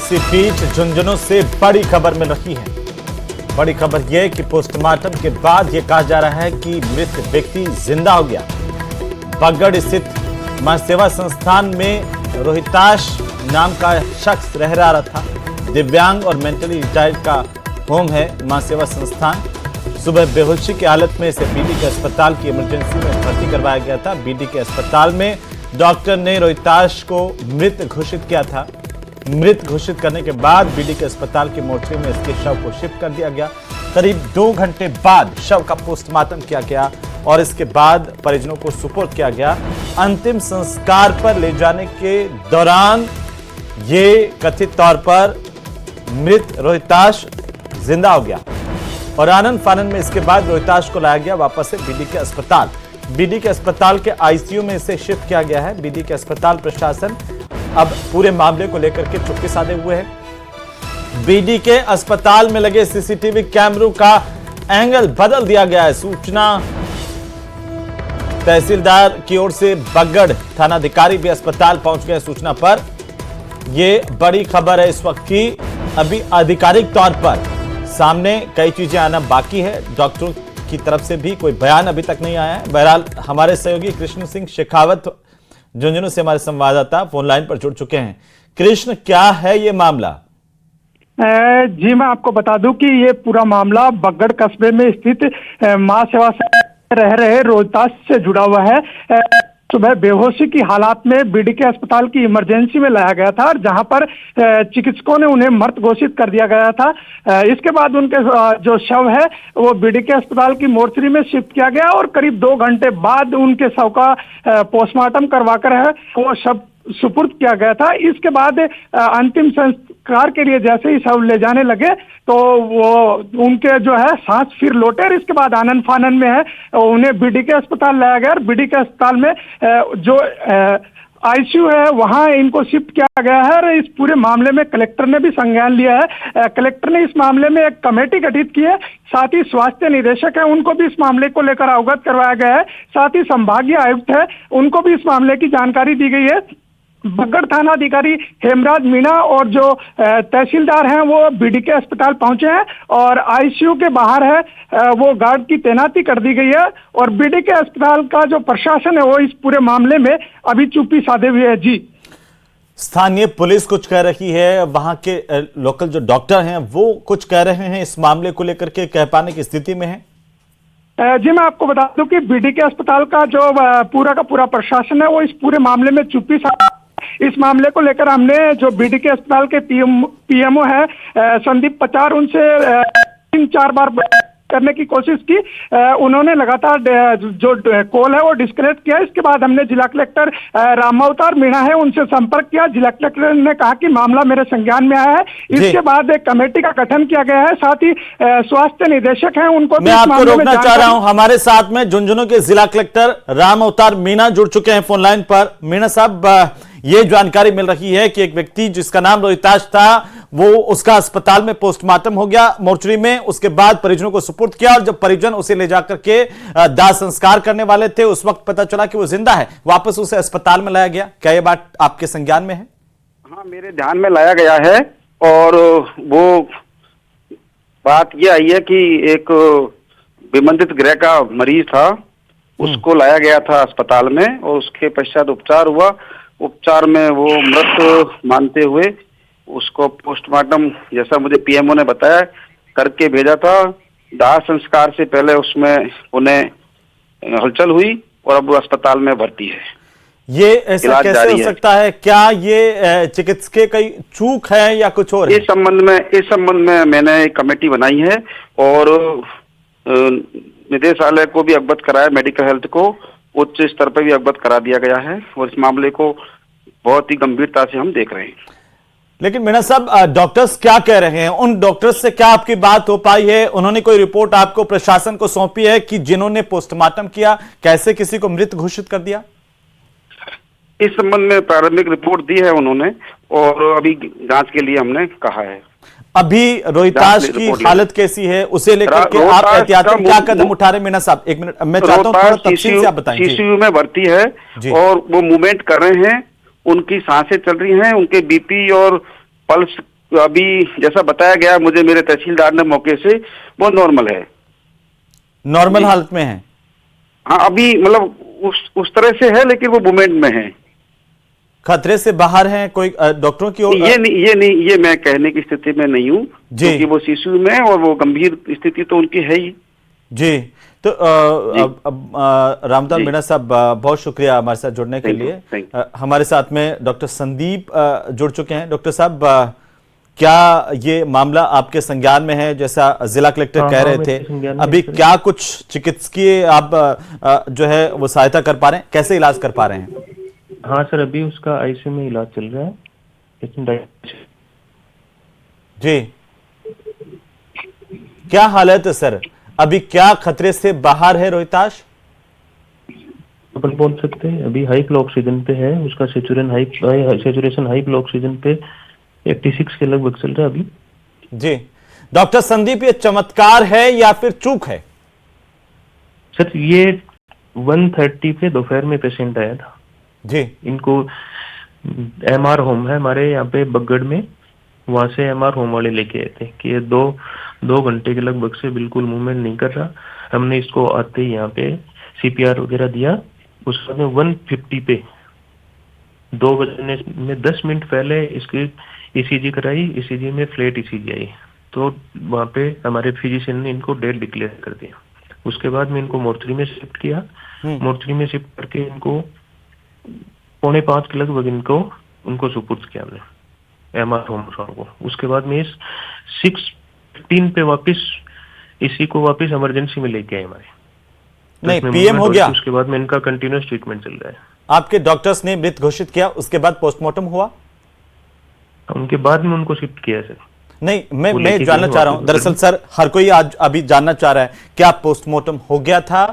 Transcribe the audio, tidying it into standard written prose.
SC पीठ झुंझुनू से बड़ी खबर मिल रही है। बड़ी खबर यह कि पोस्टमार्टम के बाद यह कहा जा रहा है कि मृत व्यक्ति जिंदा हो गया। बगड़ स्थित मां सेवा संस्थान में रोहिताश नाम का शख्स रह रहा था। दिव्यांग और मेंटली रिटायर्ड का होम है मां सेवा संस्थान। सुबह बेहोशी की हालत में इसे बीडी के अस्पताल की इमरजेंसी में भर्ती करवाया गया था। बीडी के अस्पताल में डॉक्टर ने रोहिताश को मृत घोषित किया था। मृत घोषित करने के बाद बीडी के अस्पताल की मोर्चरी में इसके शव को शिफ्ट कर दिया गया। करीब 2 घंटे बाद शव का पोस्टमार्टम किया गया और इसके बाद परिजनों को सुपुर्द किया गया। अंतिम संस्कार पर ले जाने के दौरान ये कथित तौर पर मृत रोहिताश जिंदा हो गया और आनंद फानन में इसके बाद रोहिताश को लाया गया वापस से बीडी के अस्पताल। बीडी के अस्पताल के आईसीयू में इसे शिफ्ट किया गया है। बीडी के अस्पताल प्रशासन अब पूरे मामले को लेकर के चुप्पी साधे हुए है। बीडी के अस्पताल में लगे सीसीटीवी कैमरों का एंगल बदल दिया गया है। सूचना तहसीलदार की ओर से बगड़ थानाधिकारी भी अस्पताल पहुंच गए। सूचना पर यह बड़ी खबर है इस वक्त की। अभी आधिकारिक तौर पर सामने कई चीजें आना बाकी है। डॉक्टरों की तरफ से भी कोई बयान अभी तक नहीं आया है। बहरहाल हमारे सहयोगी कृष्ण सिंह शेखावत झुंझुनू से हमारे संवाददाता फोन लाइन पर जुड़ चुके हैं। कृष्ण, क्या है ये मामला? जी मैं आपको बता दूं कि ये पूरा मामला बगड़ कस्बे में स्थित मां सेवा से रह रहे रोहिताश से जुड़ा हुआ है। सुबह बेहोशी की हालात में बीडी के अस्पताल की इमरजेंसी में लाया गया था और जहां पर चिकित्सकों ने उन्हें मृत घोषित कर दिया गया था। इसके बाद उनके जो शव है वो बीडी के अस्पताल की मोर्चरी में शिफ्ट किया गया और करीब 2 घंटे बाद उनके शव का पोस्टमार्टम करवाकर है वो शव सुपुर्द किया गया था। इसके बाद अंतिम संस्कार के लिए जैसे ही शव ले जाने लगे तो वो उनके जो है सांस फिर लौटे और इसके बाद आनंद फानन में है उन्हें बीडी के अस्पताल लाया गया और बीडी के अस्पताल में जो आईसीयू है वहां इनको शिफ्ट किया गया है और इस पूरे मामले में कलेक्टर ने भी संज्ञान लिया है। कलेक्टर ने इस मामले में एक कमेटी गठित की है। साथ ही स्वास्थ्य निदेशक है उनको भी इस मामले को लेकर अवगत करवाया गया है। साथ ही संभागीय आयुक्त है उनको भी इस मामले की जानकारी दी गई है। बगड़ थाना अधिकारी हेमराज मीणा और जो तहसीलदार हैं वो बीडी के अस्पताल पहुंचे हैं और आईसीयू के बाहर है वो गार्ड की तैनाती कर दी गई है और बीडी के अस्पताल का जो प्रशासन है वो इस पूरे मामले में अभी चुप्पी साधे हुए है। जी, स्थानीय पुलिस कुछ कह रही है, वहां के लोकल जो डॉक्टर हैं वो कुछ कह रहे हैं, इस मामले को लेकर के कह पाने की स्थिति में है? जी मैं आपको बता दूं कि बीडी के अस्पताल का जो पूरा का पूरा प्रशासन है वो इस पूरे मामले में चुप्पी साधे। इस मामले को लेकर हमने जो बीडी के अस्पताल के पीएमओ है संदीप पचार उनसे 3-4 बार करने की कोशिश की। उन्होंने लगातार जो कॉल है वो डिस्कनेक्ट किया। इसके बाद हमने जिला कलेक्टर रामावतार मीणा है उनसे संपर्क किया। जिला कलेक्टर ने कहा कि मामला मेरे संज्ञान में आया है। इसके बाद एक कमेटी का गठन किया गया है। साथ ही स्वास्थ्य निदेशक हैं उनको मैं आपको रोकना चाह रहा हूं। हमारे साथ में झुंझुनू के जिला कलेक्टर रामावतार मीणा जुड़ चुके हैं फोन लाइन पर। मीणा साहब, ये जानकारी मिल रही है कि एक व्यक्ति जिसका नाम रोहिताश था वो उसका अस्पताल में पोस्टमार्टम हो गया मोर्चरी में। उसके बाद परिजनों को सुपुर्द किया और जब परिजन उसे ले जाकर के दाह संस्कार करने वाले थे उस वक्त पता चला कि वो जिंदा है। वापस उसे अस्पताल में लाया गया। क्या ये बात आपके संज्ञान में है? हाँ, मेरे ध्यान में लाया गया है और वो बात ये आई है कि एक विमंदित गृह का मरीज था, उसको लाया गया था अस्पताल में और उसके पश्चात उपचार हुआ। उपचार में वो मृत मानते हुए उसको पोस्टमार्टम, जैसा मुझे पीएमओ ने बताया, करके भेजा था। दाह संस्कार से पहले उसमें उन्हें हलचल हुई और अब वो अस्पताल में भर्ती है। ये ऐसा कैसे हो सकता है? क्या ये चिकित्सकीय कोई चूक है या कुछ और? इस संबंध में मैंने एक कमेटी बनाई है और निदेशालय को भी अवगत कराया, मेडिकल हेल्थ को उच्च स्तर पर भी अवगत करा दिया गया है और इस मामले को बहुत ही गंभीरता से हम देख रहे हैं। लेकिन मीणा साहब, डॉक्टर्स क्या कह रहे हैं? उन डॉक्टर्स से क्या आपकी बात हो पाई है? उन्होंने कोई रिपोर्ट आपको प्रशासन को सौंपी है कि जिन्होंने पोस्टमार्टम किया कैसे किसी को मृत घोषित कर दिया? इस संबंध में प्रारंभिक रिपोर्ट दी है उन्होंने और अभी जांच के लिए हमने कहा है। अभी रोहिताश की हालत कैसी है उसे लेकर के आप एहतियातन क्या कदम उठा रहे? मीणा साहब, एक मिनट, मैं चाहता हूं थोड़ा तफसील से आप बताएं। सीसीयू में भर्ती है और वो मूवमेंट कर रहे हैं, उनकी सांसें चल रही हैं, उनके बीपी और पल्स तो अभी जैसा बताया गया मुझे मेरे तहसीलदार ने मौके से, वो नॉर्मल है, नॉर्मल हालत में है। हाँ अभी मतलब उस तरह से है, लेकिन वो मूवमेंट में है। खतरे से बाहर हैं? कोई डॉक्टरों की ओर? ये मैं कहने की स्थिति में नहीं हूँ, क्योंकि वो सीसीयू में है और वो गंभीर स्थिति तो उनकी है ही। जी, तो रामदास मीणा साहब, बहुत शुक्रिया हमारे साथ जुड़ने के लिए। हमारे साथ में डॉक्टर संदीप जुड़ चुके हैं। डॉक्टर साहब, क्या ये मामला आपके संज्ञान में है? जैसा जिला कलेक्टर कह रहे थे, अभी क्या कुछ चिकित्सकीय आप जो है वो सहायता कर पा रहे हैं? कैसे इलाज कर पा रहे हैं? हाँ सर, अभी उसका आईसीयू में इलाज चल रहा है। जी, क्या हालत है सर? अभी क्या खतरे से बाहर है रोहिताश? अपन बोल सकते हैं अभी हाई फ्लो ऑक्सीजन पे है, उसका सेचुरेशन हाई फ्लो ऑक्सीजन पे 86 के लगभग चल रहा है अभी। जी डॉक्टर संदीप, ये चमत्कार है या फिर चूक है? सर ये 1:30 पे दोपहर में पेशेंट आया था जी। इनको एमआर होम है हमारे यहाँ पे बगड़ में, वहां से एमआर होम वाले लेके आए थे कि ये दो घंटे के लगभग से बिल्कुल मूवमेंट नहीं कर रहा। हमने इसको आते ही यहाँ पे सीपीआर वगैरह दिया। उस समय 150 पे 2 बजने में 10 मिनट पहले इसकी ईसीजी कराई, ईसीजी में फ्लैट ईसीजी आई, तो वहाँ पे हमारे फिजिशियन ने इनको डेड डिक्लेयर कर दिया। उसके बाद में इनको मोर्चरी में शिफ्ट किया। मोर्चरी में शिफ्ट करके इनको 4:45 के लगभग उनको सुपुर्द किया हमने एमआर होम को। उसके बाद में 6:15 पे वापस इसी को वापस इमरजेंसी में लेके आए हमारे। नहीं, पीएम हो गया। उसके बाद में इनका कंटिन्यूस ट्रीटमेंट चल रहा है। आपके डॉक्टर्स ने मृत घोषित किया, उसके बाद पोस्टमार्टम हुआ? उनके बाद में उनको शिफ्ट किया सर। नहीं, मैं जानना चाह रहा हूं, दरअसल सर हर कोई आज अभी जानना चाह रहा है क्या पोस्टमार्टम हो गया था